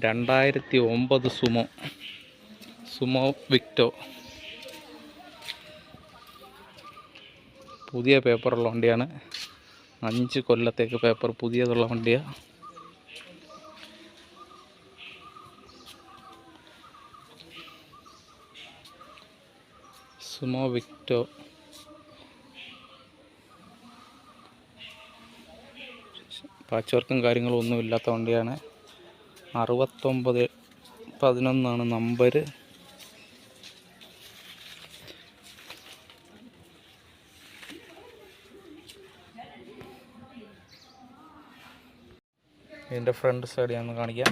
2009 sumo വിക്ടോ. പുതിയ പേപ്പറുള്ള വണ്ടിയാണ്. 5 കൊല്ലത്തേക്ക് പേപ്പർ പുതിയതുള്ള വണ്ടിയാണ്. സുമോ വിക്ടോ പാച്ച് വർക്കും കാര്യങ്ങളും ഒന്നും ഇല്ലാത്ത വണ്ടിയാണ്. 6911 നമ്പർ. ഇതിൻ്റെ ഫ്രണ്ട് സൈഡ് ഞാൻ കാണിക്കാം.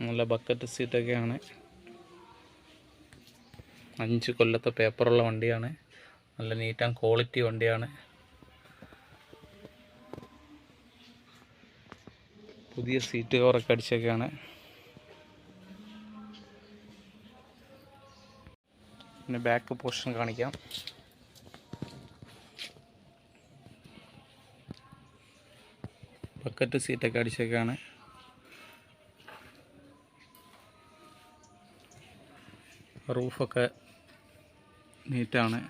നല്ല ബക്കറ്റ് സീറ്റൊക്കെയാണ്. 5 കൊല്ലത്തെ പേപ്പറുള്ള വണ്ടിയാണ്. നല്ല നീറ്റ് ആൻഡ് ക്വാളിറ്റി വണ്ടിയാണ്. പുതിയ സീറ്റ് കവറൊക്കെ അടിച്ചൊക്കെയാണ്. പിന്നെ ബാക്ക് പോർഷൻ കാണിക്കാം. ബക്കറ്റ് സീറ്റൊക്കെ അടിച്ചൊക്കെയാണ്. റൂഫൊക്കെ നീറ്റാണ്.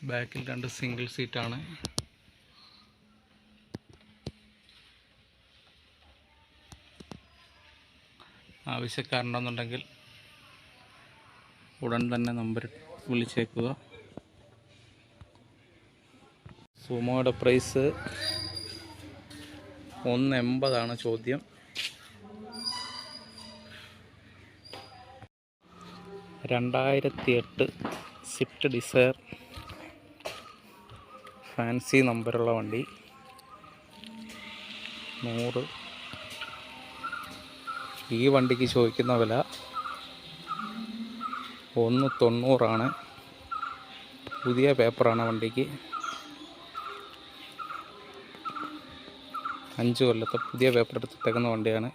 ബാക്കിൽ 2 സിംഗിൾ സീറ്റാണ്. ആവശ്യക്കാരുണ്ടെന്നുണ്ടെങ്കിൽ ഉടൻ തന്നെ നമ്പർ വിളിച്ചേക്കുക. സുമോയുടെ പ്രൈസ് 180 ചോദ്യം. 2008 സ്വിഫ്റ്റ് ഡിസയർ ഫാൻസി നമ്പറുള്ള വണ്ടി. 100. ഈ വണ്ടിക്ക് ചോദിക്കുന്ന വില 190. പുതിയ പേപ്പറാണ് വണ്ടിക്ക്. 5 കൊല്ലത്തെ പുതിയ പേപ്പർ എടുത്തിട്ടേക്കുന്ന വണ്ടിയാണ്.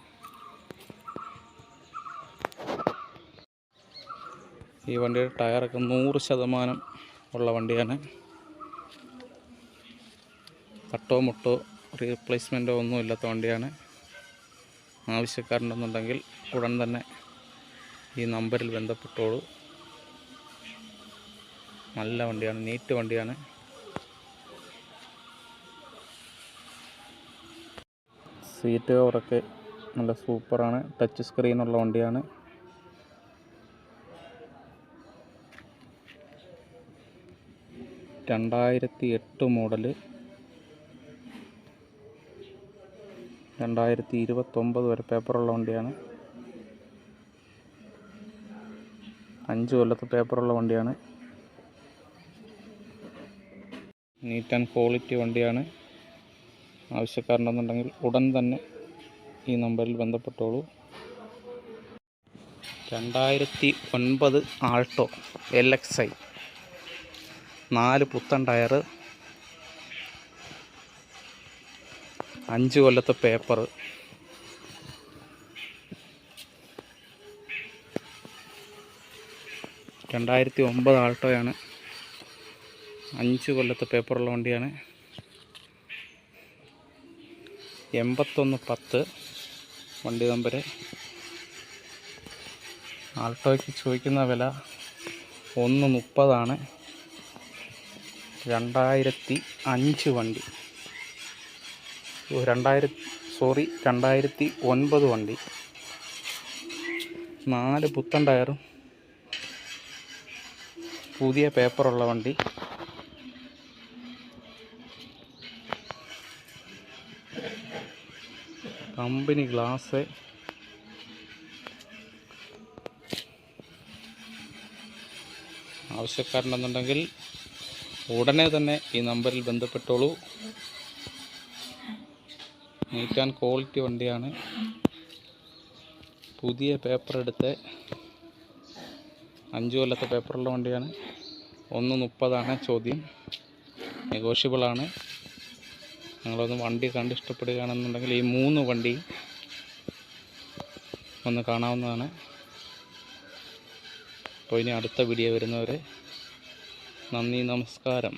ഈ വണ്ടിയുടെ ടയറൊക്കെ 100% ഉള്ള വണ്ടിയാണ്. തട്ടോ മുട്ടോ റീപ്ലേസ്മെൻറ്റോ ഒന്നും ഇല്ലാത്ത വണ്ടിയാണ്. ആവശ്യക്കാരുണ്ടെന്നുണ്ടെങ്കിൽ ഉടൻ തന്നെ ഈ നമ്പറിൽ ബന്ധപ്പെട്ടോളൂ. നല്ല വണ്ടിയാണ്, നീറ്റ് വണ്ടിയാണ്. സീറ്റ് കവറൊക്കെ നല്ല സൂപ്പറാണ്. ടച്ച് സ്ക്രീനുള്ള വണ്ടിയാണ്. (2008) മോഡല്. 2029 വരെ പേപ്പറുള്ള വണ്ടിയാണ്. 5 കൊല്ലത്തെ പേപ്പറുള്ള വണ്ടിയാണ്. നീറ്റ് ആൻഡ് ക്വാളിറ്റി വണ്ടിയാണ്. ആവശ്യക്കാരുണ്ടെന്നുണ്ടെങ്കിൽ ഉടൻ തന്നെ ഈ നമ്പറിൽ ബന്ധപ്പെട്ടോളൂ. 2009 ആൾട്ടോ LXi. 4 പുത്തൻ ടയർ. 5 കൊല്ലത്തെ പേപ്പർ. (2009) ആൾട്ടോയാണ്. 5 കൊല്ലത്തെ പേപ്പറുള്ള വണ്ടിയാണ്. 8110 വണ്ടി നമ്പർ. ആൾട്ടോയ്ക്ക് ചോദിക്കുന്ന വില 130. 2005 വണ്ടി. 2009 വണ്ടി. 4 പുത്തൻ ടയറും പുതിയ പേപ്പറുള്ള വണ്ടി. Company glass. ആവശ്യക്കാരുണ്ടെന്നുണ്ടെങ്കിൽ ഉടനെ തന്നെ ഈ നമ്പറിൽ ബന്ധപ്പെട്ടോളൂ. നീറ്റ് ആൻഡ് ക്വാളിറ്റി വണ്ടിയാണ്. പുതിയ പേപ്പർ എടുത്ത് 5 കൊല്ലത്തെ പേപ്പറുള്ള വണ്ടിയാണ്. 130 ചോദ്യം. നെഗോഷ്യബിളാണ്. നിങ്ങളൊന്ന് വണ്ടി കണ്ട് ഇഷ്ടപ്പെടുകയാണെന്നുണ്ടെങ്കിൽ ഈ 3 വണ്ടി വന്ന് കാണാവുന്നതാണ്. അപ്പോൾ ഇനി അടുത്ത വീഡിയോ വരുന്നവരെ നന്ദി, നമസ്കാരം.